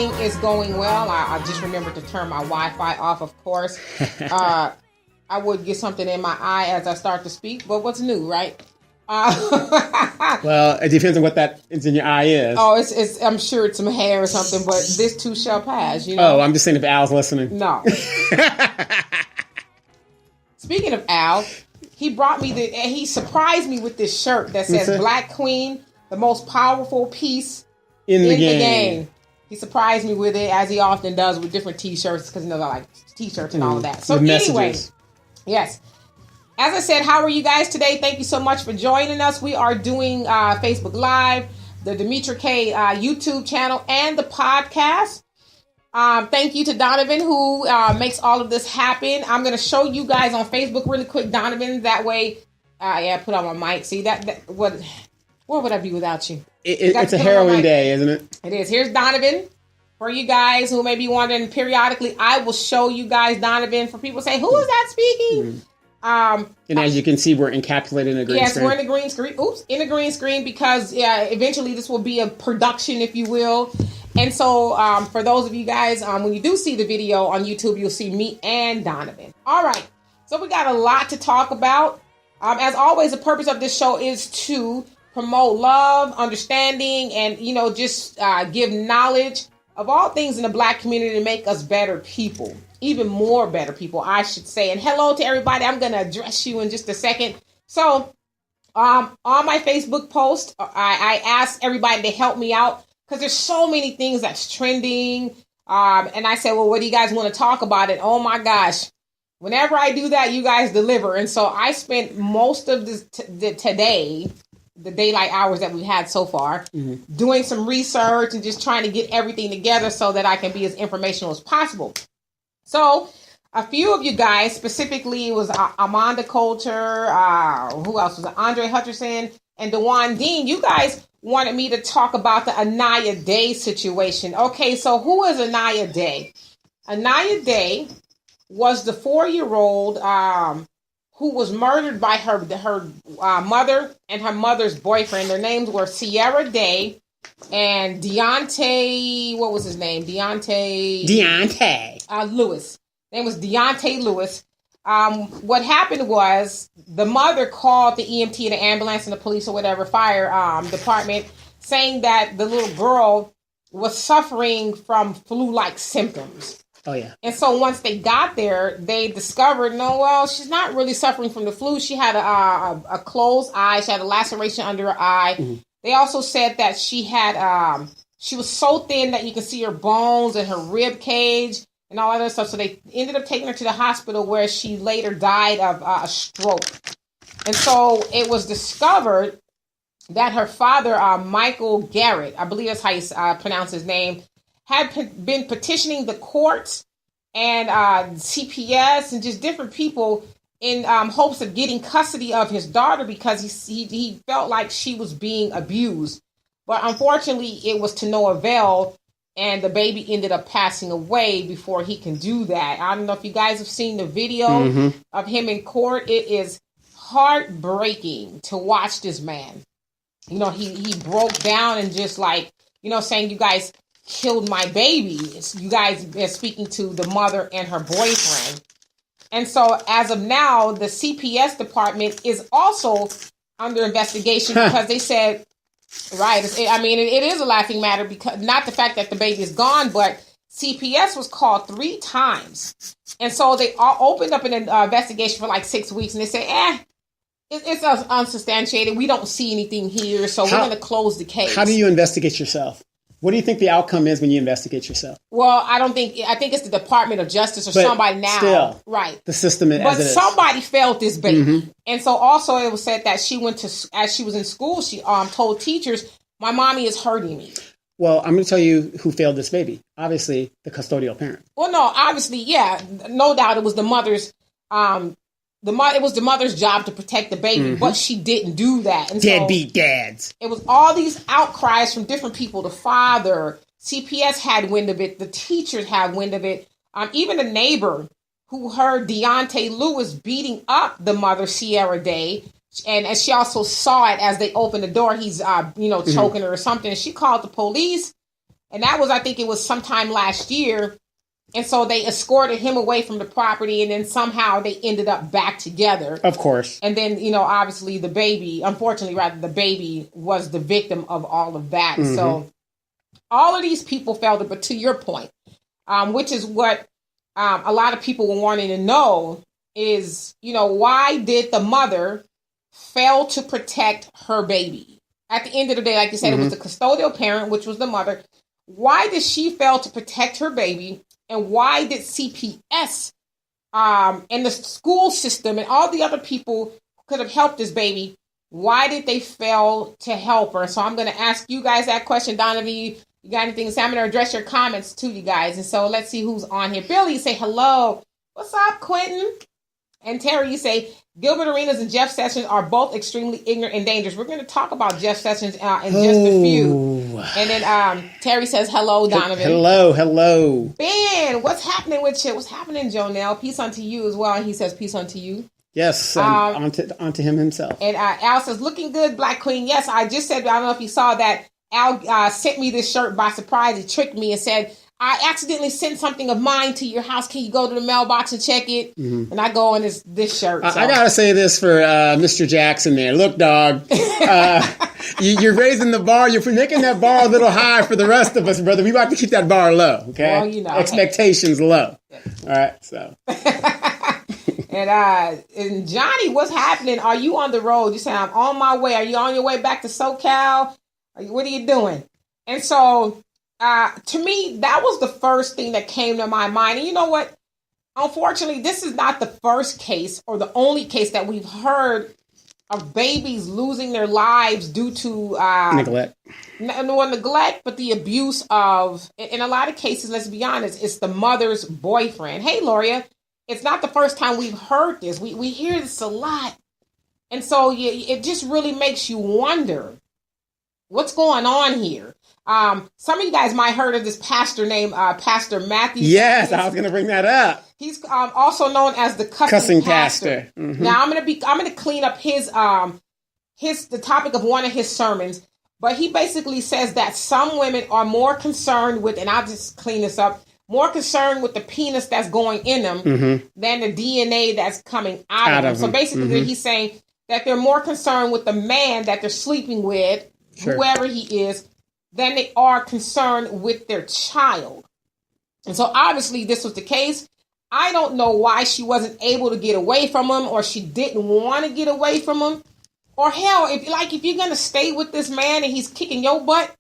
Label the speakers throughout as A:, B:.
A: everything is going well. I just remembered to turn my Wi-Fi off, of course. I would get something in my eye as I start to speak, but what's new, right?
B: Well, it depends on what that is in your eye is.
A: Oh, it's. I'm sure it's some hair or something, but this too shall pass, you know?
B: Oh, I'm just saying if Al's listening.
A: No. Speaking of Al, he surprised me with this shirt that says Black Queen, the most powerful piece in the game. He surprised me with it, as he often does with different t-shirts, because I like t-shirts and all of that. So anyway, yes. As I said, how are you guys today? Thank you so much for joining us. We are doing Facebook Live, the Demetra K YouTube channel, and the podcast. Thank you to Donovan, who makes all of this happen. I'm going to show you guys on Facebook really quick, Donovan. That way, put on my mic. See, where would I be without you?
B: It's a harrowing day, isn't it?
A: It is. Here's Donovan. For you guys who may be wondering, periodically, I will show you guys Donovan. For people say, who is that speaking?
B: And as you can see, we're encapsulated in a green screen. Yes,
A: we're in a green screen. Oops, in a green screen because eventually this will be a production, if you will. And so for those of you guys, when you do see the video on YouTube, you'll see me and Donovan. All right, so we got a lot to talk about. As always, the purpose of this show is to promote love, understanding, and just give knowledge of all things in the Black community to make us better people. Even more better people, I should say. And hello to everybody. I'm going to address you in just a second. So on my Facebook post, I asked everybody to help me out because there's so many things that's trending. And I said, well, what do you guys want to talk about? And oh my gosh, whenever I do that, you guys deliver. And so I spent most of this today, the daylight hours that we've had so far, doing some research and just trying to get everything together so that I can be as informational as possible. So, a few of you guys, specifically, it was Amanda Coulter, who else was it? Andre Hutcherson, and DeJuan Dean. You guys wanted me to talk about the Anaya Day situation. Okay, so who is Anaya Day? Anaya Day was the 4-year-old who was murdered by her mother and her mother's boyfriend. Their names were Sierra Day and Deontay, what was his name? Deontay Lewis. His name was Deontay Lewis. What happened was the mother called the EMT, the ambulance, and the police or whatever, fire department, saying that the little girl was suffering from flu-like symptoms.
B: Oh, yeah.
A: And so once they got there, they discovered, she's not really suffering from the flu. She had a closed eye. She had a laceration under her eye. Mm-hmm. They also said that she had, she was so thin that you can see her bones and her rib cage and all that other stuff. So they ended up taking her to the hospital where she later died of a stroke. And so it was discovered that her father, Michael Garrett, I believe that's how you pronounce his name, had been petitioning the courts and CPS and just different people in hopes of getting custody of his daughter because he felt like she was being abused. But unfortunately, it was to no avail, and the baby ended up passing away before he can do that. I don't know if you guys have seen the video of him in court. It is heartbreaking to watch this man. He broke down and just saying, you guys killed my baby. You guys are speaking to the mother and her boyfriend. And so as of now, the CPS department is also under investigation because they said, it is a laughing matter because not the fact that the baby is gone, but CPS was called 3 times. And so they all opened up an investigation for 6 weeks and they said, it's unsubstantiated. We don't see anything here. So we're going to close the case.
B: How do you investigate yourself? What do you think the outcome is when you investigate yourself?
A: Well, I think it's the Department of Justice or somebody now.
B: Still,
A: right.
B: The system is
A: But somebody failed this baby. And so also it was said that as she was in school, she told teachers, my mommy is hurting me.
B: Well, I'm going to tell you who failed this baby. Obviously, the custodial parent.
A: Well, no, obviously, yeah. No doubt it was the mother's it was the mother's job to protect the baby, but she didn't do that. And
B: deadbeat dads.
A: It was all these outcries from different people. The father, CPS had wind of it. The teachers had wind of it. Even a neighbor who heard Deontay Lewis beating up the mother, Sierra Day, and she also saw it as they opened the door. He's, choking her or something. She called the police. And that was, I think it was sometime last year. And so they escorted him away from the property, and then somehow they ended up back together.
B: Of course.
A: And then, obviously the baby, unfortunately, the baby was the victim of all of that. Mm-hmm. So all of these people failed it. But to your point, which is what a lot of people were wanting to know is, why did the mother fail to protect her baby? At the end of the day, like you said, mm-hmm. It was the custodial parent, which was the mother. Why did she fail to protect her baby? And why did CPS and the school system and all the other people who could have helped this baby, why did they fail to help her? So I'm going to ask you guys that question. Donovan, you got anything to say? I'm going to address your comments to you guys. And so let's see who's on here. Billy, you say hello. What's up, Quentin? And Terry, you say, Gilbert Arenas and Jeff Sessions are both extremely ignorant and dangerous. We're going to talk about Jeff Sessions in just a few. And then Terry says, hello, Donovan.
B: Hello.
A: Ben, what's happening with you? What's happening, Jonelle? Peace unto you as well. And he says, peace unto you.
B: Yes, onto him himself.
A: And Al says, looking good, Black Queen. Yes, I just said, I don't know if you saw that. Al sent me this shirt by surprise. He tricked me and said, I accidentally sent something of mine to your house. Can you go to the mailbox and check it? Mm-hmm. And I go in this shirt. So.
B: I got to say this for Mr. Jackson there. Look, dog, you're raising the bar. You're making that bar a little high for the rest of us, brother. We about to keep that bar low, okay? Well, expectations low. All right, so.
A: And Johnny, what's happening? Are you on the road? You say, I'm on my way. Are you on your way back to SoCal? What are you doing? And so... to me, that was the first thing that came to my mind. And you know what? Unfortunately, this is not the first case or the only case that we've heard of babies losing their lives due to
B: neglect.
A: Neglect, but the abuse of, in a lot of cases, let's be honest, it's the mother's boyfriend. Hey, Loria, it's not the first time we've heard this. We hear this a lot. And so it just really makes you wonder what's going on here. Some of you guys might have heard of this pastor named Pastor Matthew.
B: Yes, I was going to bring that up.
A: He's also known as the cussing pastor. Mm-hmm. Now I'm going to clean up the topic of one of his sermons, but he basically says that some women are more concerned with, and I'll just clean this up, more concerned with the penis that's going in them mm-hmm. than the DNA that's coming out of them. So basically mm-hmm. he's saying that they're more concerned with the man that they're sleeping with, sure. whoever he is, than they are concerned with their child. And so obviously this was the case. I don't know why she wasn't able to get away from him, or she didn't want to get away from him. Or hell, if you're going to stay with this man and he's kicking your butt,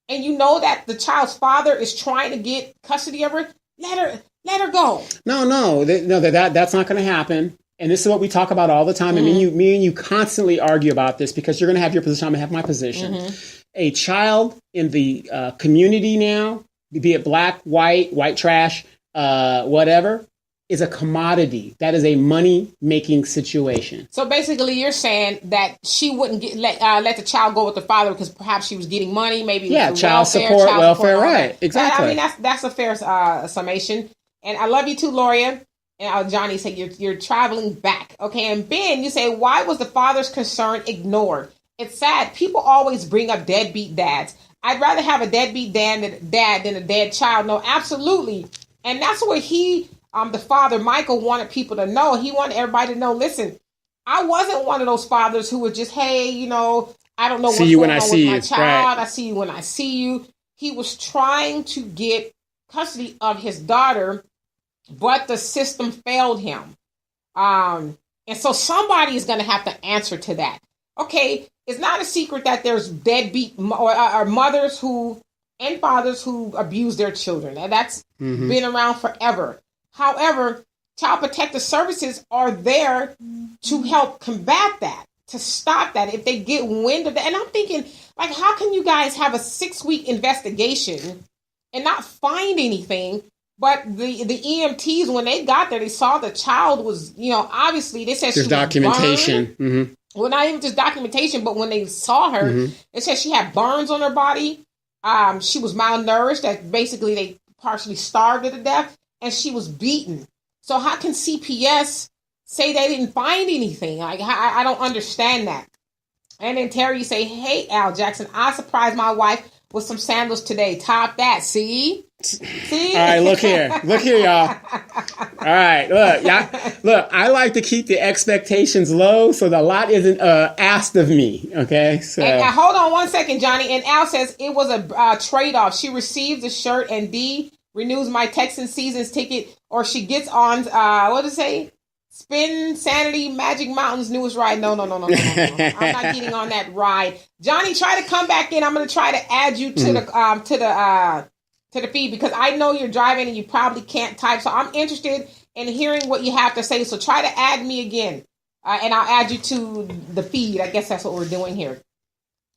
A: and you know that the child's father is trying to get custody of her, let her go.
B: No, that's not going to happen. And this is what we talk about all the time. Mm-hmm. And me and you constantly argue about this because you're going to have your position. I'm going to have my position. Mm-hmm. A child in the community now, be it black, white trash, whatever, is a commodity. That is a money-making situation.
A: So basically, you're saying that she wouldn't let the child go with the father because perhaps she was getting money, maybe
B: child support, right? Exactly.
A: I mean, that's a fair summation. And I love you too, Loria. And Johnny said you're traveling back, okay? And Ben, you say, why was the father's concern ignored? It's sad. People always bring up deadbeat dads. I'd rather have a deadbeat dad than a dead child. No, absolutely. And that's what the father, Michael, wanted people to know. He wanted everybody to know, listen, I wasn't one of those fathers who was just, hey, I don't know what's going on with my child. Right. I see you when I see you. He was trying to get custody of his daughter, but the system failed him. And so somebody is going to have to answer to that. Okay, it's not a secret that there's deadbeat or mothers and fathers who abuse their children. And that's mm-hmm. been around forever. However, Child Protective Services are there to help combat that, to stop that if they get wind of that. And I'm thinking, how can you guys have a 6-week investigation and not find anything? But the EMTs, when they got there, they saw the child was, obviously they said
B: there's documentation.
A: Mm-hmm. Well, not even just documentation, but when they saw her, mm-hmm. they said she had burns on her body. She was malnourished. That basically they partially starved her to death, and she was beaten. So how can CPS say they didn't find anything? I don't understand that. And then Terry, you say, hey, Al Jackson, I surprised my wife with some sandals today. Top that. See?
B: All right, look here, y'all. All right, look. I like to keep the expectations low so that a lot isn't asked of me. Okay, so
A: and hold on one second, Johnny. And Al says it was a trade-off. She receives the shirt, and D renews my Texan seasons ticket, or she gets on. What does it say? Spin Sanity Magic Mountain's newest ride. No. I'm not getting on that ride. Johnny, try to come back in. I'm going to try to add you to the feed because I know you're driving and you probably can't type. So I'm interested in hearing what you have to say. So try to add me again, and I'll add you to the feed. I guess that's what we're doing here.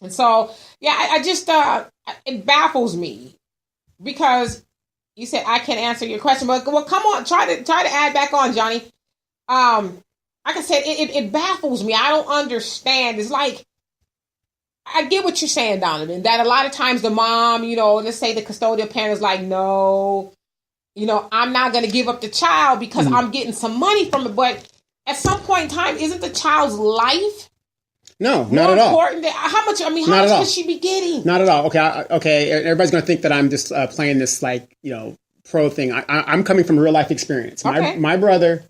A: And so, yeah, I just it baffles me because you said I can't answer your question, but well, come on, try to add back on, Johnny. Like I said, it baffles me. I don't understand. It's like, I get what you're saying, Donovan, that a lot of times the mom, let's say the custodial parent is like, no, I'm not going to give up the child because I'm getting some money from it. But at some point in time, isn't the child's life
B: no, not at all
A: important? How much could she be getting? Not at all.
B: Okay. Everybody's going to think that I'm just playing this pro thing. I'm coming from real life experience.
A: Okay.
B: My brother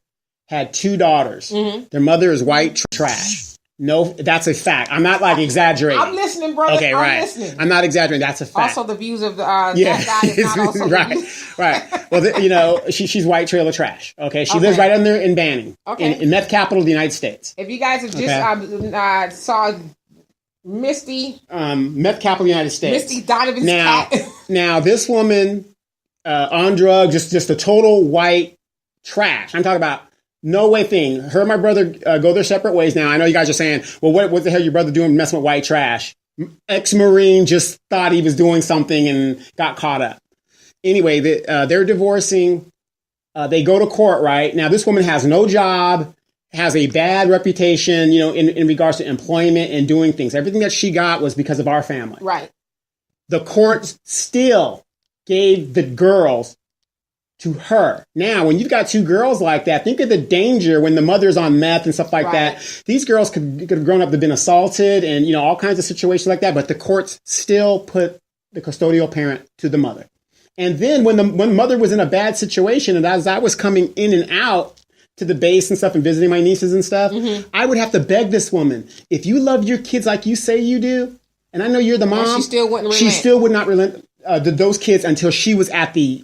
B: had 2 daughters. Mm-hmm. Their mother is white trash. No, that's a fact. I'm not exaggerating.
A: I'm listening, brother.
B: Okay, right.
A: Listening.
B: I'm not exaggerating. That's a fact.
A: Also, the views of that guy is not also
B: right. Well, she's white trailer trash. Okay, she lives right under in Banning, in meth capital of the United States.
A: If you guys have just saw Misty,
B: meth capital of the United States.
A: Misty Donovan's cat.
B: Now this woman on drugs, just a total white trash. I'm talking about. No way thing. Her and my brother go their separate ways now. I know you guys are saying, well, what the hell your brother doing messing with white trash? Ex-Marine just thought he was doing something and got caught up. Anyway, they're divorcing. They go to court, right? Now, this woman has no job, has a bad reputation, in regards to employment and doing things. Everything that she got was because of our family.
A: Right.
B: The court still gave the girls to her. Now, when you've got 2 girls like that, think of the danger when the mother's on meth and stuff like that. These girls could have grown up to have been assaulted and, all kinds of situations like that. But the courts still put the custodial parent to the mother. And then when mother was in a bad situation, and as I was coming in and out to the base and stuff and visiting my nieces and stuff, I would have to beg this woman, if you love your kids like you say you do, and I know you're the mom,
A: she still wouldn't relent.
B: She still would not relent. Those kids until she was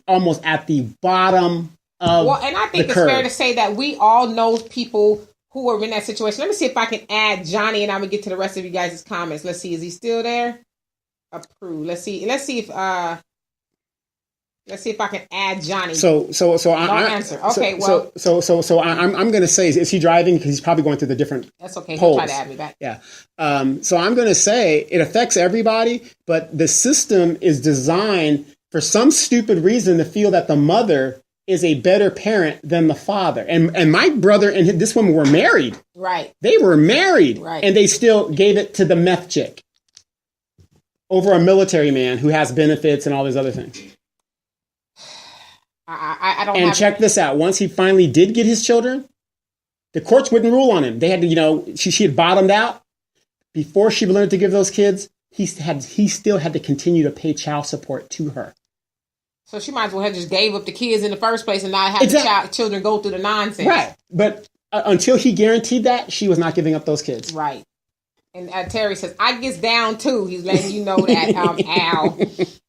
B: almost at the bottom of
A: Well, and I think it's fair to say that we all know people who are in that situation. Let me see if I can add Johnny, and I'm gonna get to the rest of you guys' comments. Let's see, is he still there? Approve. Let's see if I can add Johnny.
B: So I
A: answer. Okay,
B: I'm going to say, is he driving? Because he's probably going through the different.
A: That's okay.
B: Polls.
A: He'll try to add me back.
B: Yeah. So I'm going to say it affects everybody, but the system is designed for some stupid reason to feel that the mother is a better parent than the father. And my brother and this woman were married.
A: Right.
B: They were married.
A: Right.
B: And they still gave it to the meth chick over a military man who has benefits and all these other things.
A: I don't.
B: And check this out. Once he finally did get his children, the courts wouldn't rule on him. They had to, she had bottomed out. Before she learned to give those kids, he still had to continue to pay child support to her.
A: So she might as well have just gave up the kids in the first place and not have the children go through the nonsense.
B: Right. But until he guaranteed that, she was not giving up those kids.
A: Right. And Terry says, I gets down too. He's letting you know that, Al.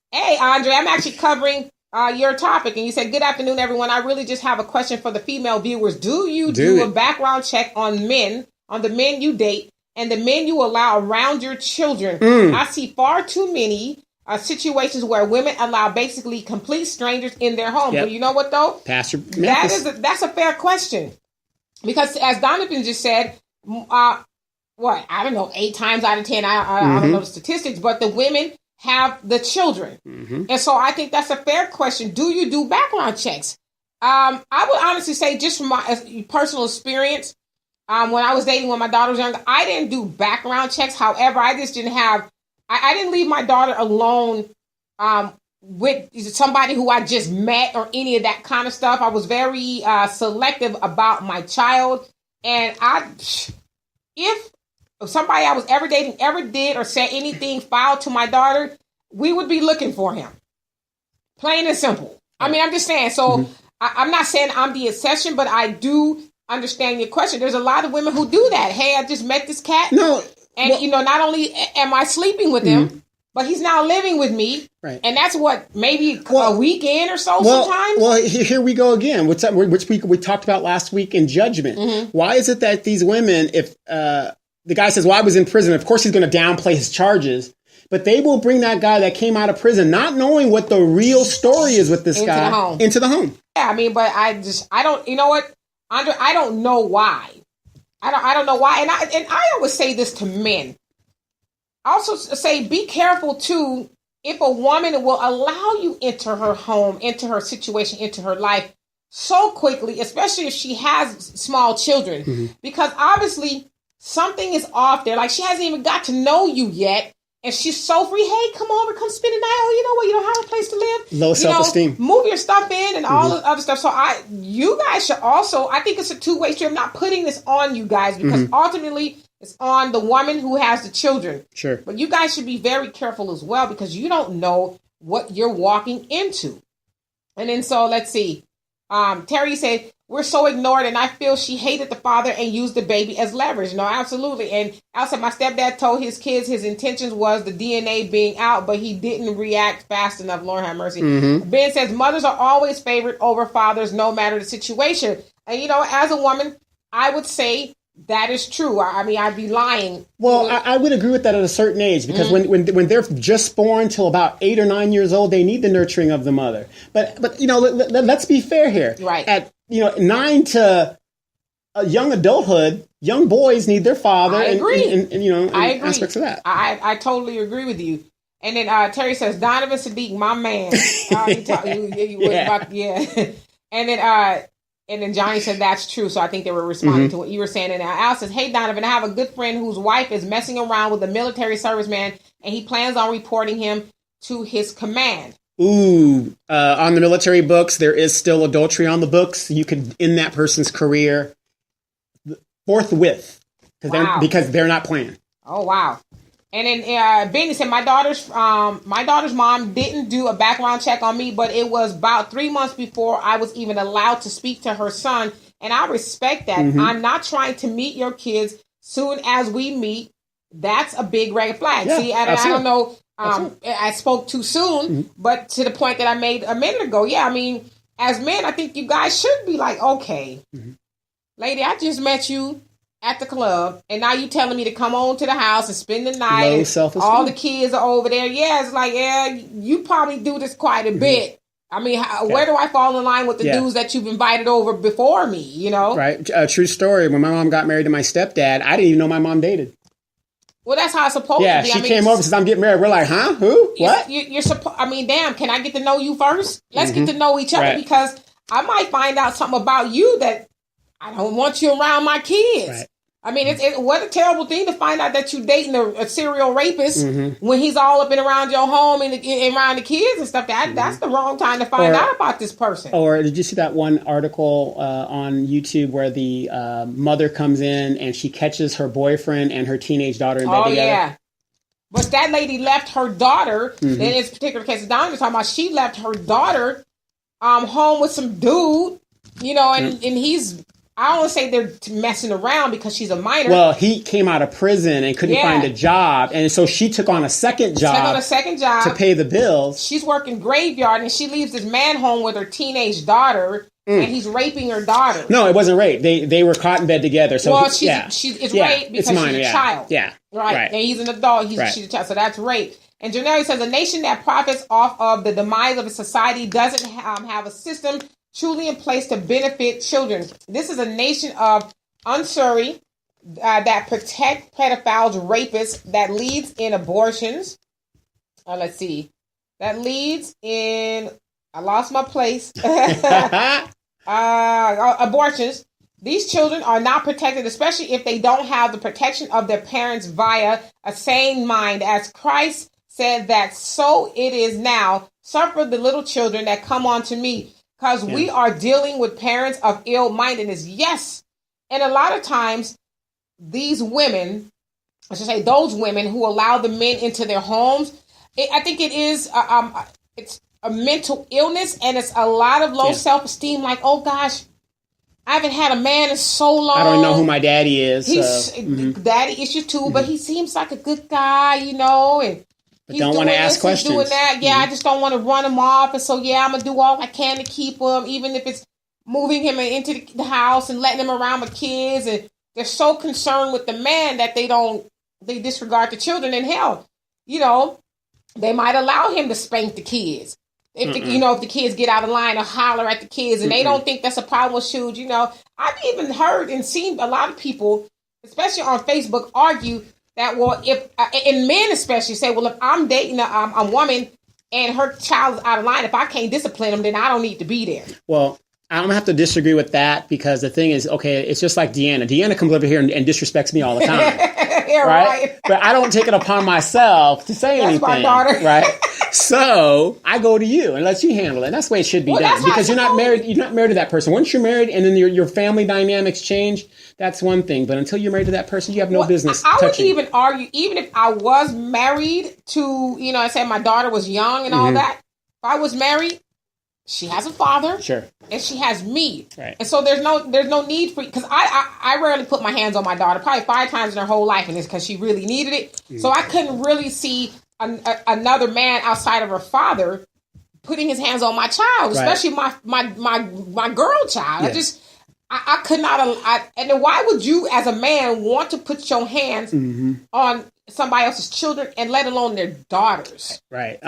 A: Hey, Andre, I'm actually covering your topic. And you said, good afternoon, everyone. I really just have a question for the female viewers. Do you do a background check on the men you date and the men you allow around your children? I see far too many situations where women allow basically complete strangers in their home. But you know what, though?
B: Pastor,
A: that's a fair question. Because as Donovan just said, I don't know, 8 times out of 10, I don't know the statistics, but the women have the children. And so I think that's a fair question. Do you do background checks? I would honestly say, just from my personal experience, when I was dating when my daughter was young, I didn't do background checks. However, I just didn't have, I didn't leave my daughter alone with somebody who I just met or any of that kind of stuff. I was very selective about my child. And if somebody I was ever dating ever did or said anything foul to my daughter, we would be looking for him. Plain and simple. I mean, I'm just saying. So I'm not saying I'm the exception, but I do understand your question. There's a lot of women who do that. Hey, I just met this cat.
B: No.
A: And, not only am I sleeping with him, but he's now living with me.
B: Right.
A: And that's what, maybe a weekend or so sometimes.
B: Well, here we go again, which we talked about last week in judgment. Why is it that these women, if the guy says, well, I was in prison, of course he's going to downplay his charges, but they will bring that guy that came out of prison, not knowing what the real story is with this guy, into the home.
A: Yeah, I mean, but I don't, you know what, Andre, I don't know why. I don't know why. And I always say this to men. I also say, be careful too, if a woman will allow you into her home, into her situation, into her life so quickly, especially if she has small children, because obviously something is off there. Like, she hasn't even got to know you yet. And she's so free. Hey, come over, come spend the night. Oh, you know what? You don't have a place to live.
B: Low self-esteem.
A: Move your stuff in and all the other stuff. So you guys should also, I think it's a two-way street. I'm not putting this on you guys because ultimately it's on the woman who has the children.
B: Sure.
A: But you guys should be very careful as well because you don't know what you're walking into. And then so let's see. Terry said, we're so ignored, and I feel she hated the father and used the baby as leverage. No, absolutely. And also, my stepdad told his kids his intentions was the DNA being out, but he didn't react fast enough. Lord have mercy. Ben says, mothers are always favored over fathers, no matter the situation. And, as a woman, I would say that is true. I mean, I'd be lying.
B: Well, I would agree with that at a certain age because when they're just born till about 8 or 9 years old, they need the nurturing of the mother. But let's be fair here.
A: Right.
B: At 9 to young adulthood, young boys need their father.
A: I agree.
B: And
A: I agree.
B: Aspects of that.
A: I totally agree with you. And then Terry says, Donovan Sadiq, my man. And then Johnny said, that's true. So I think they were responding to what you were saying. And Al says, hey, Donovan, I have a good friend whose wife is messing around with a military serviceman, and he plans on reporting him to his command.
B: Ooh, on the military books, there is still adultery on the books. You could end that person's career forthwith because they're not playing.
A: Oh, wow. And then Benny said, my daughter's mom didn't do a background check on me, but it was about 3 months before I was even allowed to speak to her son. And I respect that. I'm not trying to meet your kids soon as we meet. That's a big red flag.
B: Yeah,
A: see, I don't know. I spoke too soon, but to the point that I made a minute ago. Yeah, I mean, as men, I think you guys should be like, okay, lady, I just met you at the club, and now you telling me to come on to the house and spend the night.
B: Low self-esteem.
A: All the kids are over there. Yeah, it's like, you probably do this quite a bit. I mean, where do I fall in line with the dudes that you've invited over before me, Right.
B: True story. When my mom got married to my stepdad, I didn't even know my mom dated.
A: Well, that's how it's supposed to be.
B: Yeah, she came over and says, I'm getting married. We're like, huh? Who? What?
A: You're supposed. I mean, damn, can I get to know you first? Let's get to know each other because I might find out something about you that I don't want you around my kids. Right. I mean, what a terrible thing to find out that you're dating a serial rapist when he's all up and around your home and around the kids and stuff. That's the wrong time to find out about this person. Or
B: did you see that one article on YouTube where the mother comes in and she catches her boyfriend and her teenage daughter in bed together? Oh, yeah.
A: But that lady left her daughter, in this particular case, Don was talking about, she left her daughter home with some dude, and he's... I don't want to say they're messing around because she's a minor.
B: Well, he came out of prison and couldn't find a job. And so she took on a second job to pay the bills.
A: She's working graveyard and she leaves this man home with her teenage daughter and he's raping her daughter.
B: No, it wasn't rape. They were caught in bed together. So
A: it's rape because she's a child.
B: Yeah.
A: Right. And he's an adult. She's a child. So that's rape. And Janelle says, a nation that profits off of the demise of a society doesn't have a system truly in place to benefit children. This is a nation of unsuri that protect pedophiles, rapists, that leads in abortions. Let's see. That leads in, I lost my place. Abortions. These children are not protected, especially if they don't have the protection of their parents via a sane mind. As Christ said that, so it is now. Suffer the little children that come unto me. Because we are dealing with parents of ill-mindedness. Yes. And a lot of times, these women, I should say those women who allow the men into their homes, I think it is. It's a mental illness, and it's a lot of low self-esteem. Like, oh gosh, I haven't had a man in so long.
B: I don't know who my daddy is.
A: He's daddy issues too, but he seems like a good guy, and
B: but don't want to ask questions.
A: Doing that, I just don't want to run him off, and so I'm gonna do all I can to keep him, even if it's moving him into the house and letting him around with kids. And they're so concerned with the man that they disregard the children. And hell, they might allow him to spank the kids. If if the kids get out of line or holler at the kids, and they don't think that's a problem with shoes, I've even heard and seen a lot of people, especially on Facebook, argue that, well, if and men especially say, well, if I'm dating a woman and her child is out of line, if I can't discipline them, then I don't need to be there.
B: Well, I'm going to have to disagree with that, because the thing is, okay, it's just like Deanna. Deanna comes over here and disrespects me all the time. right? But I don't take it upon myself to say anything. That's my daughter. Right? So I go to you and let you handle it. And that's the way it should be done, because you're not married. You're not married to that person. Once you're married and then your family dynamics change, that's one thing. But until you're married to that person, you have no business touching. I would
A: even argue, even if I was married to, I said my daughter was young and all that. If I was married, she has a father,
B: sure,
A: and she has me,
B: right.
A: And so there's no need for, because I rarely put my hands on my daughter, probably 5 times in her whole life, and it's because she really needed it. So I couldn't really see another man outside of her father putting his hands on my child, especially my girl child. Yeah. I could not. And then why would you, as a man, want to put your hands on somebody else's children, and let alone their daughters?
B: Right.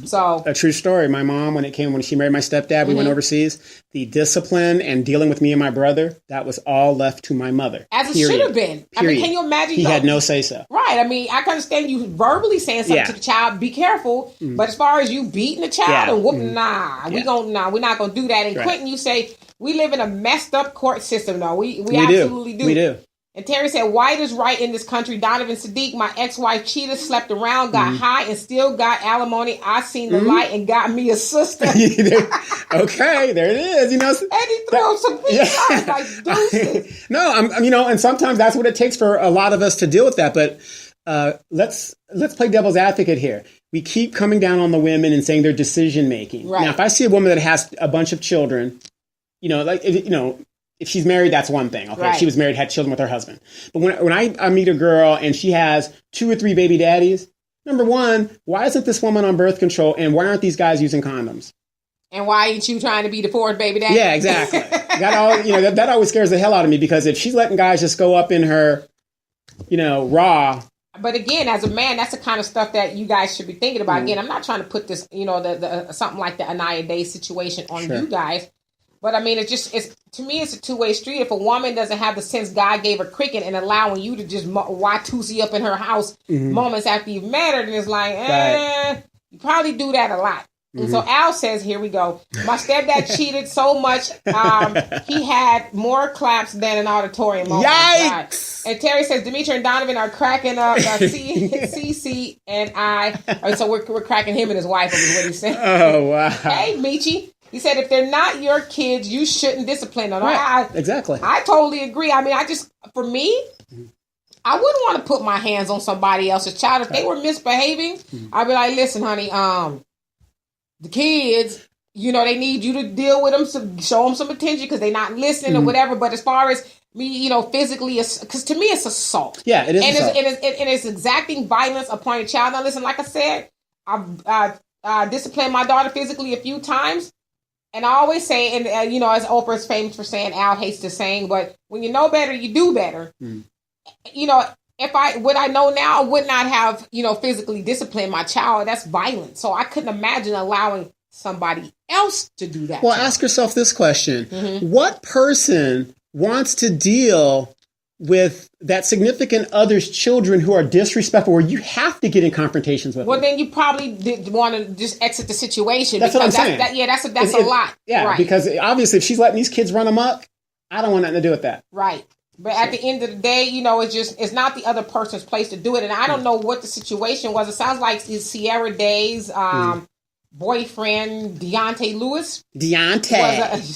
B: So a true story. My mom, when she married my stepdad, we went overseas. The discipline and dealing with me and my brother, that was all left to my mother.
A: As it should have been. Period. I mean, can you imagine?
B: He had no say so.
A: Right. I mean, I can understand you verbally saying something to the child, be careful. But as far as you beating the child and whooping, we're not gonna do that. And Quentin, you say, we live in a messed up court system, though. We absolutely do.
B: We do.
A: And Terry said, white is right in this country. Donovan Sadiq, my ex-wife, cheated, slept around, got high, and still got alimony. I seen the light and got me a sister.
B: Okay, there it is.
A: And he threw some peace out like deuces.
B: No, I'm and sometimes that's what it takes for a lot of us to deal with that. But let's play devil's advocate here. We keep coming down on the women and saying their decision making. Right. Now, if I see a woman that has a bunch of children, if she's married, that's one thing. Okay, right. She was married, had children with her husband. But when I meet a girl and she has 2 or 3 baby daddies, number one, why isn't this woman on birth control, and why aren't these guys using condoms?
A: And why ain't you trying to be the 4th baby daddy?
B: Yeah, exactly. That always scares the hell out of me, because if she's letting guys just go up in her, raw. But
A: again, as a man, that's the kind of stuff that you guys should be thinking about. Again, I'm not trying to put this, the something like the Anaya Day situation on you guys. But I mean, to me, it's a 2-way street. If a woman doesn't have the sense God gave her cricket and allowing you to just Watusi up in her house moments after you've met her, then it's like, you probably do that a lot. And so Al says, here we go. My stepdad cheated so much, he had more claps than an auditorium. Oh
B: Yikes!
A: And Terry says, Demetra and Donovan are cracking up. CC and I. So we're cracking him and his wife, is what he said.
B: Oh, wow.
A: Hey, Michi. He said, if they're not your kids, you shouldn't discipline them.
B: Right. Exactly.
A: I totally agree. I mean, for me, I wouldn't want to put my hands on somebody else's child. If they were misbehaving, I'd be like, listen, honey, the kids, they need you to deal with them, show them some attention because they're not listening or whatever. But as far as me, physically, because to me, it's assault.
B: Yeah, it is assault.
A: And it's exacting violence upon a child. Now, listen, like I said, I've disciplined my daughter physically a few times. And I always say, and as Oprah's famous for saying, Al hates the saying, but when you know better, you do better. If I know now, I would not have, physically disciplined my child. That's violent. So I couldn't imagine allowing somebody else to do that.
B: Well, ask yourself this question. What person wants to deal with that significant other's children who are disrespectful, where you have to get in confrontations with them?
A: Well, then you probably did want to just exit the situation.
B: That's what I'm saying.
A: That's a lot.
B: Yeah,
A: right.
B: Because obviously if she's letting these kids run amok, I don't want nothing to do with that.
A: Right. But at the end of the day, it's not the other person's place to do it. And I don't know what the situation was. It sounds like Sierra Day's boyfriend, Deontay Lewis.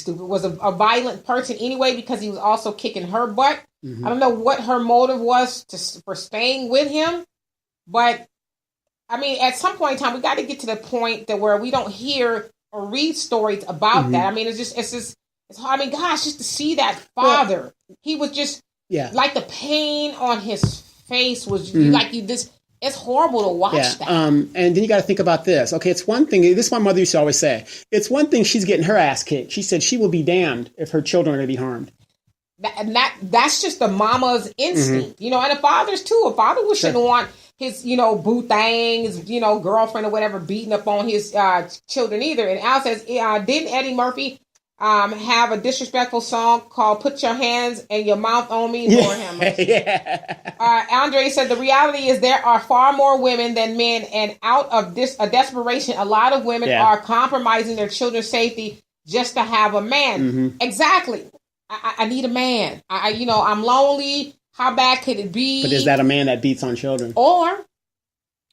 A: Was a violent person anyway, because he was also kicking her butt. I don't know what her motive was for staying with him, but I mean, at some point in time, we got to get to the point that where we don't hear or read stories about that. I mean, it's hard. I mean, gosh, just to see that father, he was just like the pain on his face was like you this. It's horrible to watch that.
B: And then you got to think about this. Okay, it's one thing. This is what my mother used to always say. It's one thing she's getting her ass kicked. She said she will be damned if her children are going to be harmed.
A: That's just the mama's instinct, you know, and the fathers too. A father shouldn't want his, boo thing, his, girlfriend or whatever beating up on his children either. And Al says, didn't Eddie Murphy have a disrespectful song called "Put Your Hands and Your Mouth on Me"? Lord have mercy. Andre said the reality is there are far more women than men, and out of this a desperation, a lot of women are compromising their children's safety just to have a man. Exactly. I need a man. I'm lonely. How bad could it be?
B: But is that a man that beats on children?
A: Or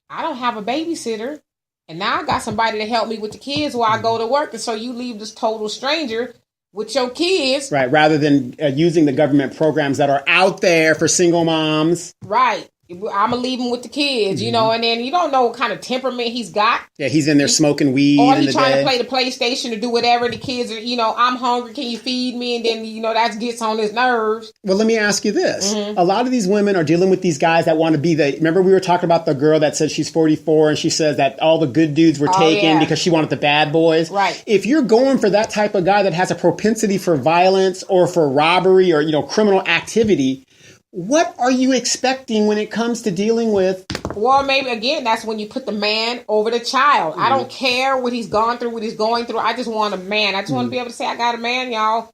A: I don't have a babysitter, and now I got somebody to help me with the kids while I go to work. And so you leave this total stranger with your kids.
B: Right. Rather than using the government programs that are out there for single moms.
A: Right. I'm going to leave him with the kids, and then you don't know what kind of temperament he's got.
B: Yeah, he's in there smoking weed.
A: Or he's trying to play the PlayStation or do whatever. The kids are, I'm hungry, can you feed me? And then, that gets on his nerves.
B: Well, let me ask you this. A lot of these women are dealing with these guys that want to be remember we were talking about the girl that said she's 44 and she says that all the good dudes were taken because she wanted the bad boys.
A: Right.
B: If you're going for that type of guy that has a propensity for violence or for robbery or, criminal activity, what are you expecting when it comes to dealing with?
A: Well, maybe, again, that's when you put the man over the child. I don't care what he's gone through, what he's going through. I just want a man. I just want to be able to say, I got a man, y'all.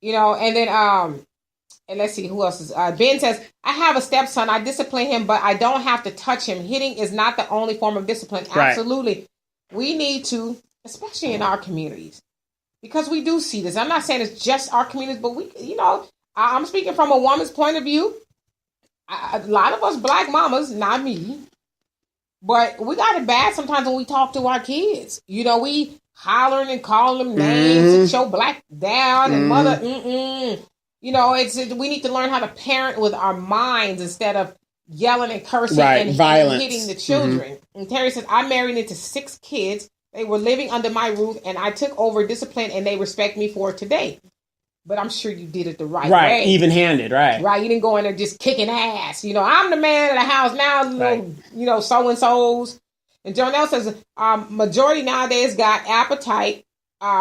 A: And then, and let's see, who else is, Ben says, I have a stepson. I discipline him, but I don't have to touch him. Hitting is not the only form of discipline. Right. Absolutely. We need to, especially in our communities, because we do see this. I'm not saying it's just our communities, but we, I'm speaking from a woman's point of view. A lot of us black mamas, not me, but we got it bad sometimes when we talk to our kids. We hollering and calling them names and show black down and mother. We need to learn how to parent with our minds instead of yelling and cursing and hitting the children. And Terry says, I married into 6 kids. They were living under my roof and I took over discipline and they respect me for it today. But I'm sure you did it the right way.
B: Right, even-handed, right.
A: Right, you didn't go in there just kicking ass. I'm the man of the house now, so-and-sos. And Jonelle says, majority nowadays got appetite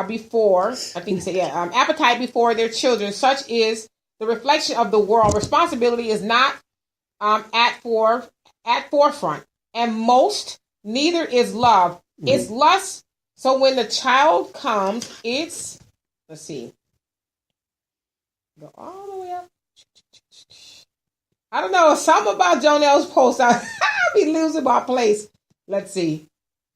A: before, I think he said, appetite before their children. Such is the reflection of the world. Responsibility is not at forefront. And most, neither is love. It's lust. So when the child comes, it's, let's see. Go all the way up. I don't know. Something about Jonelle's post. I'll be losing my place. Let's see.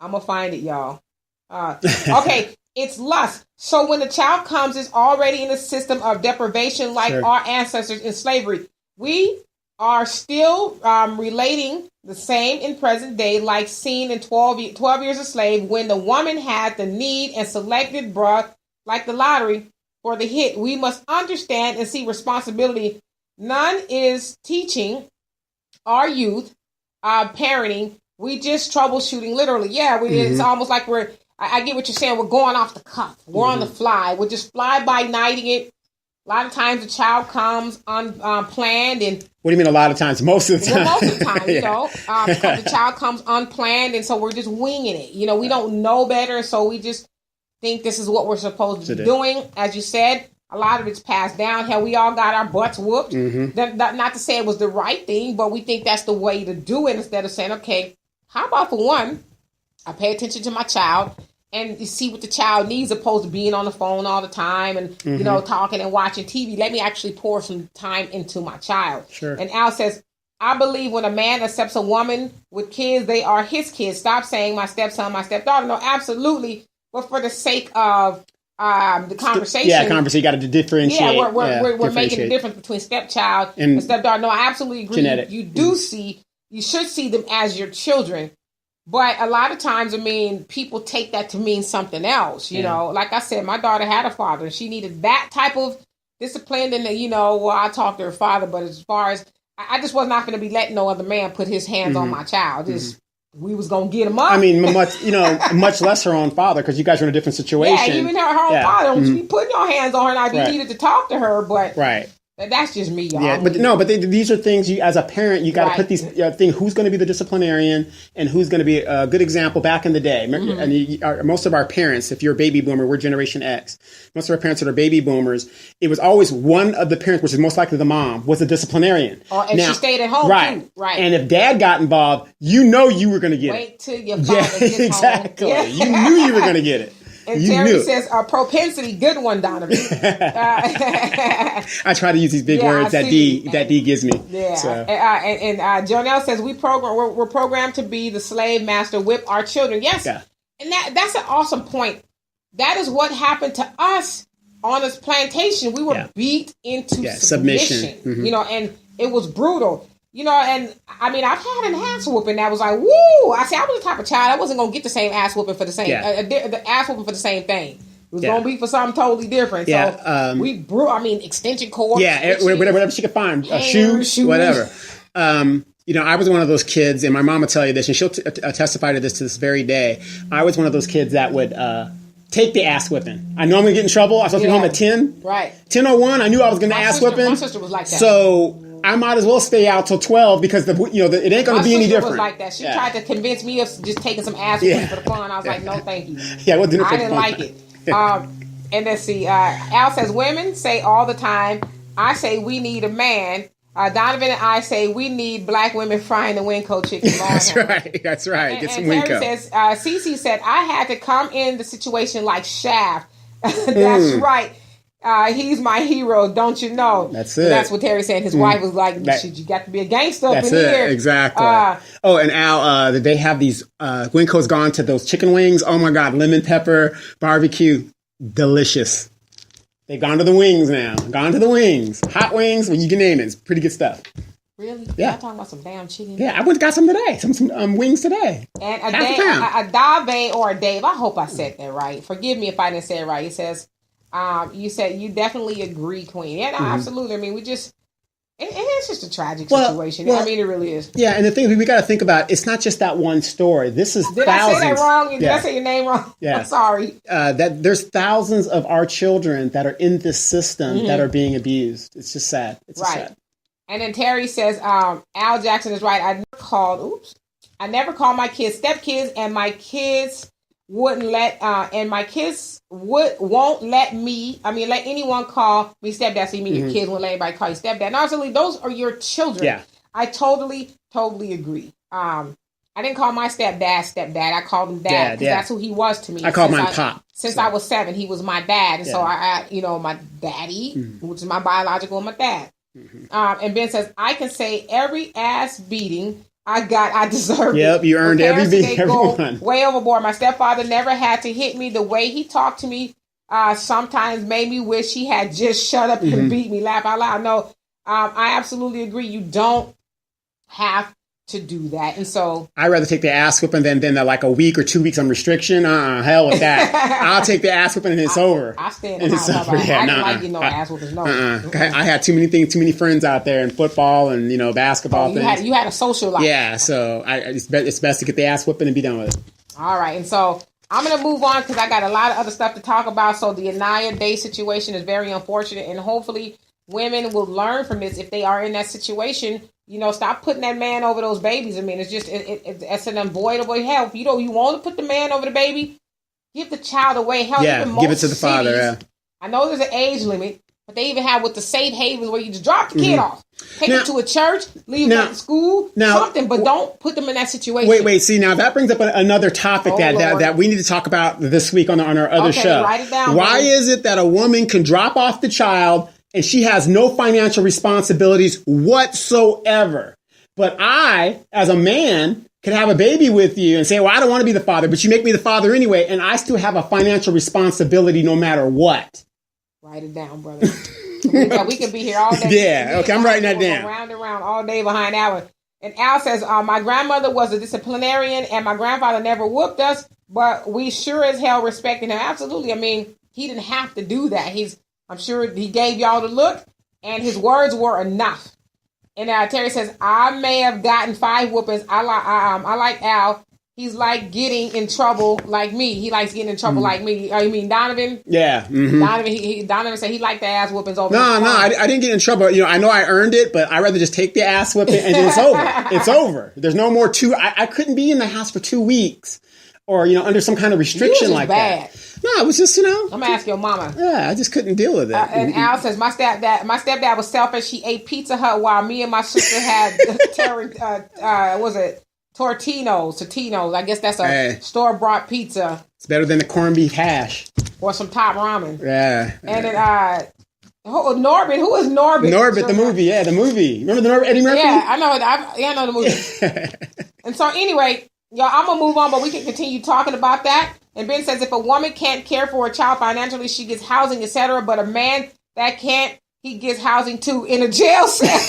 A: I'm going to find it, y'all. Okay. It's lust. So when the child comes, it's already in a system of deprivation like our ancestors in slavery. We are still relating the same in present day like seen in 12 Years a Slave when the woman had the need and selected bruh like the lottery for the hit. We must understand and see responsibility. None is teaching our youth parenting. We just troubleshooting literally. Yeah, it's almost like I get what you're saying. We're going off the cuff. We're on the fly. We're just fly-by-nighting it. A lot of times the child comes unplanned. And
B: what do you mean a lot of times? Most of the time.
A: Well, most of the time, because the child comes unplanned, and so we're just winging it. We don't know better, so we just think this is what we're supposed to be doing. As you said, a lot of it's passed down. Hell, we all got our butts whooped. Not to say it was the right thing, but we think that's the way to do it instead of saying, okay, how about for one, I pay attention to my child and you see what the child needs opposed to being on the phone all the time and, talking and watching TV. Let me actually pour some time into my child.
B: Sure. And
A: Al says, I believe when a man accepts a woman with kids, they are his kids. Stop saying my stepson, my stepdaughter. No, absolutely. But for the sake of the conversation.
B: Conversation. You got to differentiate.
A: Yeah, we're making a difference between stepchild and stepdaughter. No, I absolutely agree.
B: Genetic.
A: You should see them as your children. But a lot of times, people take that to mean something else. You know, like I said, my daughter had a father and she needed that type of discipline. And, I talked to her father, but as far as I just was not going to be letting no other man put his hands on my child. we was gonna get him up.
B: I mean, much less her own father, because you guys are in a different situation.
A: Yeah, even her own father. Don't you be putting your hands on her. Now, if you needed to talk to her, but that's just me, y'all.
B: Yeah, but these are things you, as a parent, you got to put these things. Who's going to be the disciplinarian and who's going to be a good example back in the day? And most of our parents, if you're a baby boomer, we're Generation X. Most of our parents that are baby boomers, it was always one of the parents, which is most likely the mom, was a disciplinarian.
A: And she stayed at home too. Right.
B: And if dad got involved, you were going to get it.
A: Wait till your father gets
B: exactly.
A: home.
B: You knew you were going to get it.
A: And Terry says, propensity, good one, Donovan.
B: I try to use these big words that D gives me.
A: Yeah.
B: So.
A: And Jonelle says, we're programmed to be the slave master, whip our children. Yes. Yeah. And that's an awesome point. That is what happened to us on this plantation. We were beat into submission. And it was brutal. And I mean, I've had an ass whooping that was like, woo! I was the type of child, I wasn't going to get the same ass whooping for the same, the ass whooping for the same thing. It was going to be for something totally different.
B: Yeah.
A: So extension cords.
B: Yeah, whatever she could find. Shoes, whatever. I was one of those kids, and my mom will tell you this, and she'll testify to this very day. I was one of those kids that would take the ass whipping. I know I'm going to get in trouble. I was supposed to be home at 10.
A: Right.
B: 10:01, I knew I was going to ass whipping.
A: My sister was like that.
B: So I might as well stay out till 12 because it ain't going to be any different.
A: My sister was like that. She tried to convince me of just taking some ass whipping for the fun. I was like, no, thank you.
B: Yeah, we'll do it for
A: I didn't like it. And let's see. Al says, women say all the time, I say we need a man. Donovan and I say we need black women frying the Winco chicken.
B: That's right. Get some Winco.
A: Terry says, Cece said, I had to come in the situation like Shaft. That's right. He's my hero, don't you know?
B: That's it.
A: That's what Terry said. His wife was like, you got to be a gangster up in here.
B: Exactly. And Al, they have these, Winco's gone to those chicken wings. Oh my God, lemon pepper, barbecue. Delicious. They've gone to the wings now. Hot wings, you can name it. It's pretty good stuff.
A: Really?
B: Yeah.
A: Y'all talking about some damn chicken?
B: Yeah, I went and got some today. Some wings today.
A: And a Dave or a Dave, I hope I said that right. Forgive me if I didn't say it right. It says, you said you definitely agree, Queen. Yeah, no, absolutely. I mean, it's just a tragic situation. I mean, it really is.
B: Yeah, and the thing we got to think about, it's not just that one story. This is
A: Did
B: thousands.
A: I say that wrong? Did I say your name wrong?
B: Yeah.
A: I'm sorry.
B: That there's thousands of our children that are in this system that are being abused. It's just sad. It's sad.
A: And then Terry says, Al Jackson is right. I never called my kids stepkids, and my kids won't let anyone call me stepdad. So you mean your kids won't let anybody call you stepdad. No, absolutely, those are your children.
B: Yeah.
A: I totally agree. I didn't call my stepdad. I called him dad because that's who he was to me.
B: I called mine Pop.
A: Since I was 7, he was my dad. And so I my daddy, which is my biological, my dad. And Ben says, I can say every ass beating I deserved it.
B: Yep, you earned everyone.
A: Way overboard. My stepfather never had to hit me. The way he talked to me sometimes made me wish he had just shut up and beat me. Laugh out loud. No, I absolutely agree. You don't have to do that. And so
B: I'd rather take the ass whipping than like a week or 2 weeks on restriction. Hell with that. I'll take the ass whipping and it's over.
A: I stand in the house. I didn't like getting no ass whippings. No.
B: I had too many friends out there in football and basketball things.
A: You had a social life.
B: Yeah, so it's best to get the ass whipping and be done with it.
A: All right, and so I'm going to move on because I got a lot of other stuff to talk about. So the Anaya Day situation is very unfortunate, and hopefully women will learn from this if they are in that situation. Stop putting that man over those babies. I mean, it's just, it's an unavoidable hell. If you want to put the man over the baby, give the child away. Hell,
B: give it to the father. Yeah.
A: I know there's an age limit, but they even have with the safe havens where you just drop the kid off. Take them to a church, leave them at school, something, but don't put them in that situation.
B: Wait. See, now that brings up another topic that we need to talk about this week on our other show.
A: Write it down.
B: Why is it that a woman can drop off the child and she has no financial responsibilities whatsoever? But I, as a man, can have a baby with you and say, well, I don't want to be the father, but you make me the father anyway, and I still have a financial responsibility no matter what.
A: Write it down, brother. We can be here all day.
B: Yeah, okay, I'm writing that down.
A: Round and round all day behind that one. And Al says, my grandmother was a disciplinarian and my grandfather never whooped us, but we sure as hell respected him. Absolutely. I mean, he didn't have to do that. I'm sure he gave y'all the look and his words were enough. And Terry says, I may have gotten 5 whoopings. I like Al. He's like getting in trouble like me. He likes getting in trouble like me. You mean Donovan?
B: Yeah. Mm-hmm.
A: Donovan said he liked the ass whoopings over.
B: No, I didn't get in trouble. You know, I know I earned it, but I'd rather just take the ass whipping and then it's over. It's over. There's no more I couldn't be in the house for 2 weeks or, under some kind of restriction like that. No, it was just,
A: I'm going to ask your mama.
B: Yeah, I just couldn't deal with it.
A: And Al says, my stepdad was selfish. He ate Pizza Hut while me and my sister had Tortino's. I guess that's a store-bought pizza.
B: It's better than the corned beef hash.
A: Or some top ramen.
B: Yeah.
A: And then, Norbit. Who is Norbit?
B: Norbit, the movie. Yeah, the movie. Remember the Norbit, Eddie Murphy?
A: Yeah, I know. I know the movie. And so anyway, y'all, I'm going to move on, but we can continue talking about that. And Ben says, if a woman can't care for a child financially, she gets housing, etc. But a man that can't, he gets housing too in a jail cell.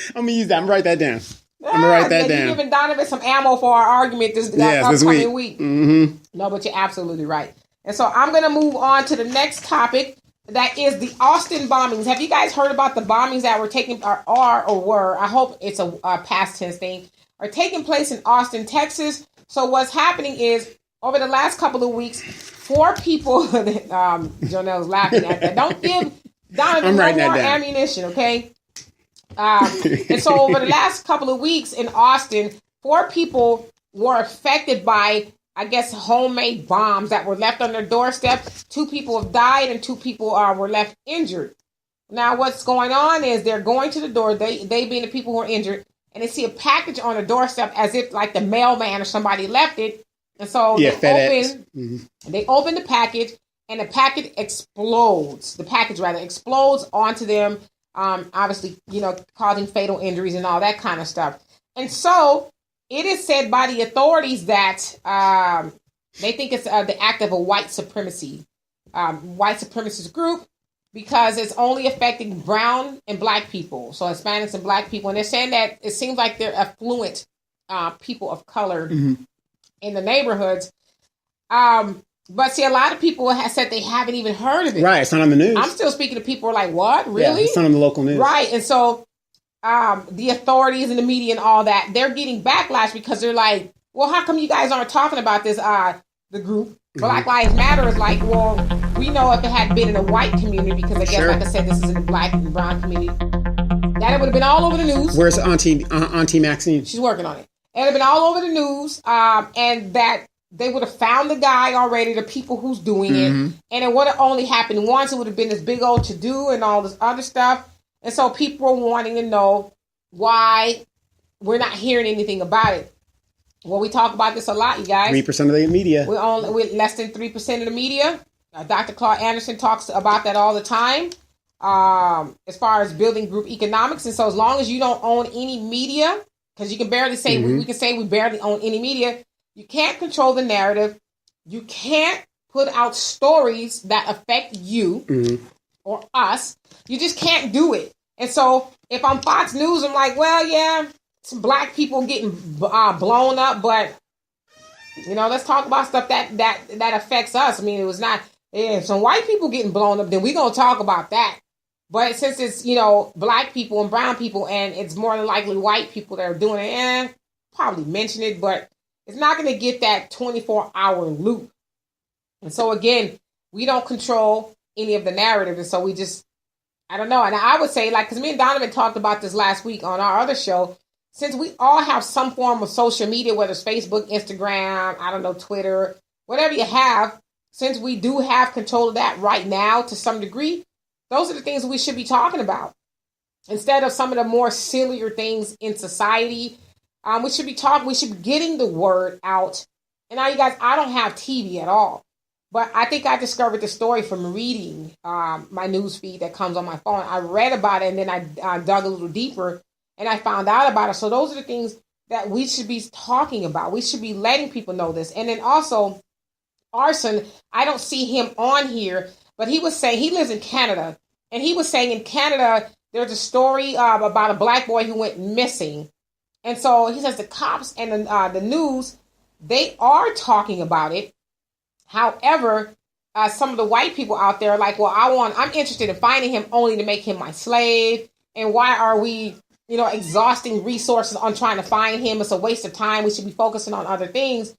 B: I'm going to use that. I'm going to write that down. I'm going to write that down.
A: You're giving Donovan some ammo for our argument this upcoming week.
B: Mm-hmm.
A: No, but you're absolutely right. And so I'm going to move on to the next topic. That is the Austin bombings. Have you guys heard about the bombings that were taking, or were, I hope it's a past tense thing, are taking place in Austin, Texas? So what's happening is, over the last couple of weeks, 4 people, Jonelle's laughing at that. Don't give Donovan no more ammunition, okay? And so over the last couple of weeks in Austin, 4 people were affected by, I guess, homemade bombs that were left on their doorstep. 2 people have died and 2 people were left injured. Now what's going on is they're going to the door, they being the people who are injured, and they see a package on the doorstep as if like the mailman or somebody left it. And so they open the package, and the package explodes. The package rather explodes onto them, obviously, causing fatal injuries and all that kind of stuff. And so it is said by the authorities that they think it's the act of a white supremacist group, because it's only affecting brown and black people, so Hispanics and black people. And they're saying that it seems like they're affluent people of color in the neighborhoods. But see, a lot of people have said they haven't even heard of it.
B: Right, it's not on the news.
A: I'm still speaking to people who are like, what? Really?
B: Yeah, it's not on the local news. Right,
A: and so the authorities and the media and all that, they're getting backlash because they're like, well, how come you guys aren't talking about this? The group, Black Lives Matter, is like, well, we know if it had been in a white community, because I guess, like I said, this is in the black and brown community, that it would have been all over the news.
B: Where's Auntie Maxine?
A: She's working on it. It would have been all over the news, and that they would have found the guy already, the people who's doing it, and it would have only happened once. It would have been this big old to-do and all this other stuff. And so people are wanting to know why we're not hearing anything about it. Well, we talk about this a lot, you guys.
B: 3% of the media.
A: We're less than 3% of the media. Dr. Claude Anderson talks about that all the time, as far as building group economics. And so as long as you don't own any media, because you can barely say, we can say we barely own any media, you can't control the narrative. You can't put out stories that affect you or us. You just can't do it. And so if I'm Fox News, I'm like, well, yeah, some black people getting blown up, but let's talk about stuff that affects us. I mean, it was not some white people getting blown up, then we're gonna talk about that. But since it's black people and brown people, and it's more than likely white people that are doing it, probably mention it, but it's not going to get that 24-hour loop. And so again, we don't control any of the narrative, and so we just, I don't know. And I would say, because me and Donovan talked about this last week on our other show, since we all have some form of social media, whether it's Facebook, Instagram, I don't know, Twitter, whatever you have, since we do have control of that right now to some degree, those are the things we should be talking about. Instead of some of the more sillier things in society, we should be getting the word out. And now, you guys, I don't have TV at all, but I think I discovered the story from reading my news feed that comes on my phone. I read about it, and then I dug a little deeper, and I found out about it. So those are the things that we should be talking about. We should be letting people know this. And then also, Arson, I don't see him on here, but he was saying he lives in Canada, and he was saying in Canada there's a story about a black boy who went missing. And so he says the cops and the news, they are talking about it. However, some of the white people out there are like, well, I'm interested in finding him only to make him my slave, And why are we, exhausting resources on trying to find him? It's a waste of time. We should be focusing on other things.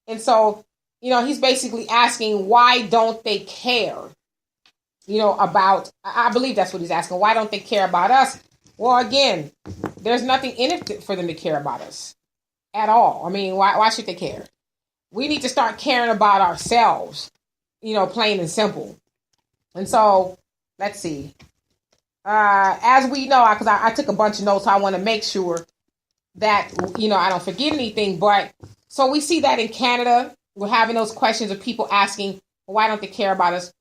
A: And so, he's basically asking, why don't they care, about, I believe that's what he's asking. Why don't they care about us? Well, again, there's nothing in it for them to care about us at all. I mean, why should they care? We need to start caring about ourselves, plain and simple. And so, let's see. As we know, because I took a bunch of notes, so I want to make sure that, I don't forget anything. But so we see that in Canada, we're having those questions of people asking, well, why don't they care about us?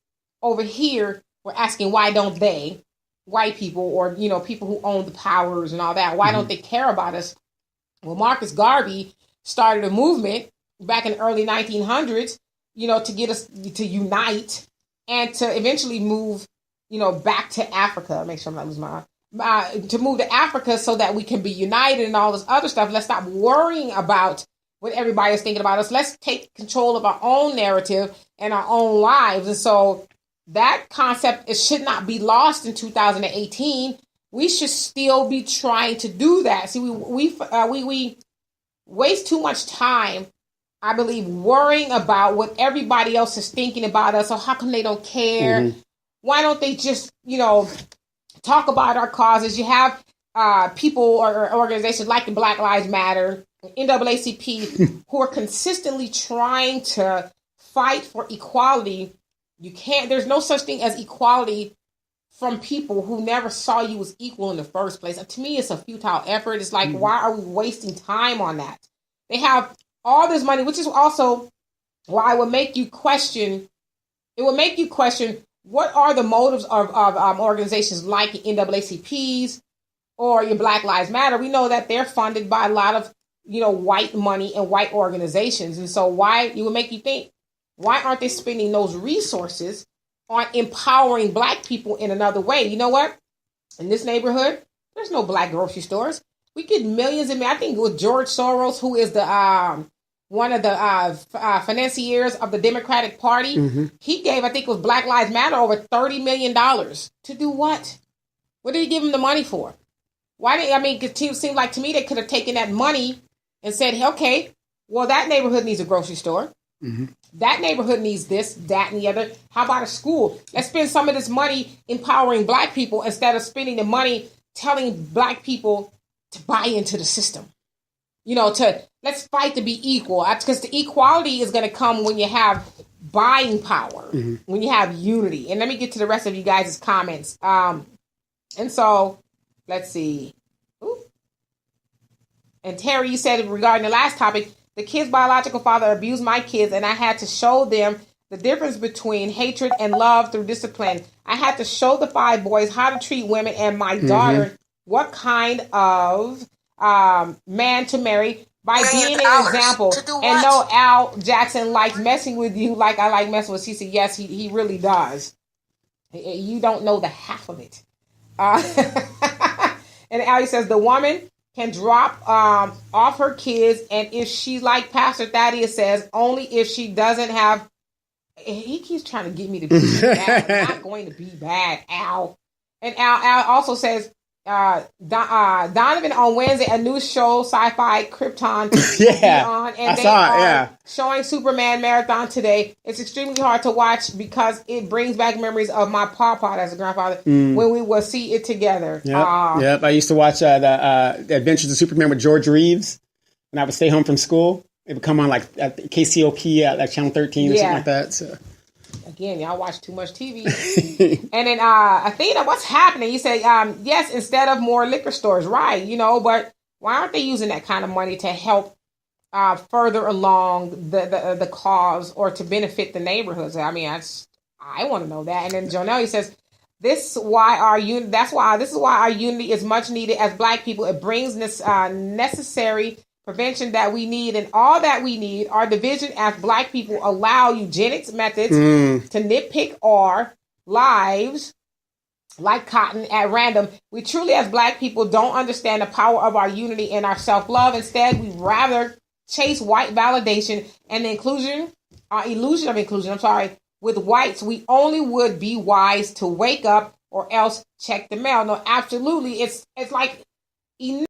A: Over here, we're asking, why don't they, white people or, people who own the powers and all that, why don't they care about us? Well, Marcus Garvey started a movement back in the early 1900s, to get us to unite and to eventually move, back to Africa. Make sure I'm not losing my to move to Africa so that we can be united and all this other stuff. Let's stop worrying about what everybody is thinking about us. Let's take control of our own narrative and our own lives. And so that concept, it should not be lost in 2018. We should still be trying to do that. See, we waste too much time, I believe, worrying about what everybody else is thinking about us. Or how come they don't care? Mm-hmm. Why don't they just, talk about our causes? You have people or organizations like the Black Lives Matter, NAACP, who are consistently trying to fight for equality. There's no such thing as equality from people who never saw you as equal in the first place. And to me, it's a futile effort. It's like, why are we wasting time on that? They have all this money, which is also why it would make you question. It would make you question, what are the motives of organizations like NAACPs or your Black Lives Matter? We know that they're funded by a lot of, white money and white organizations. And so it would make you think, why aren't they spending those resources on empowering Black people in another way? You know what? In this neighborhood, there's no Black grocery stores. We get millions and I think with George Soros, who is the one of the financiers of the Democratic Party, he gave, I think it was Black Lives Matter, over $30 million to do what? What did he give him the money for? It seemed like to me they could have taken that money and said, okay, well, that neighborhood needs a grocery store. Mm-hmm. That neighborhood needs this, that, and the other. How about a school? Let's spend some of this money empowering Black people instead of spending the money telling Black people to buy into the system. Let's fight to be equal. Because the equality is going to come when you have buying power, when you have unity. And let me get to the rest of you guys' comments. And so, let's see. Ooh. And Terry, you said regarding the last topic, the kid's biological father abused my kids, and I had to show them the difference between hatred and love through discipline. I had to show the 5 boys how to treat women and my daughter what kind of man to marry by being an example. And no, Al Jackson likes messing with you like I like messing with Cece. Yes, he really does. You don't know the half of it. And Ali says the woman can drop off her kids, and if she, like Pastor Thaddeus says, only if she doesn't have. He keeps trying to get me to be bad. I'm not going to be bad, Al. And Al also says, Donovan on Wednesday, a new show, Sci-Fi Krypton. On, and I saw it, showing Superman Marathon today. It's extremely hard to watch because it brings back memories of my papa as a grandfather when we will see it together. Yep. I used to watch the Adventures of Superman with George Reeves, and I would stay home from school. It would come on like at KCOP at like Channel 13 or something like that. So. Again, y'all watch too much TV. And then Athena, what's happening? You say, yes, instead of more liquor stores, right? But why aren't they using that kind of money to help further along the cause or to benefit the neighborhoods? I mean, I want to know that. And then Jonelle, he says, this is why our unity is much needed as Black people. It brings this necessary prevention that we need, and all that we need. Our division as Black people allow eugenics methods to nitpick our lives like cotton at random. We truly as Black people don't understand the power of our unity and our self-love. Instead, we rather chase white validation and illusion of inclusion. With whites, we only would be wise to wake up or else check the mail. No, absolutely. It's like enough.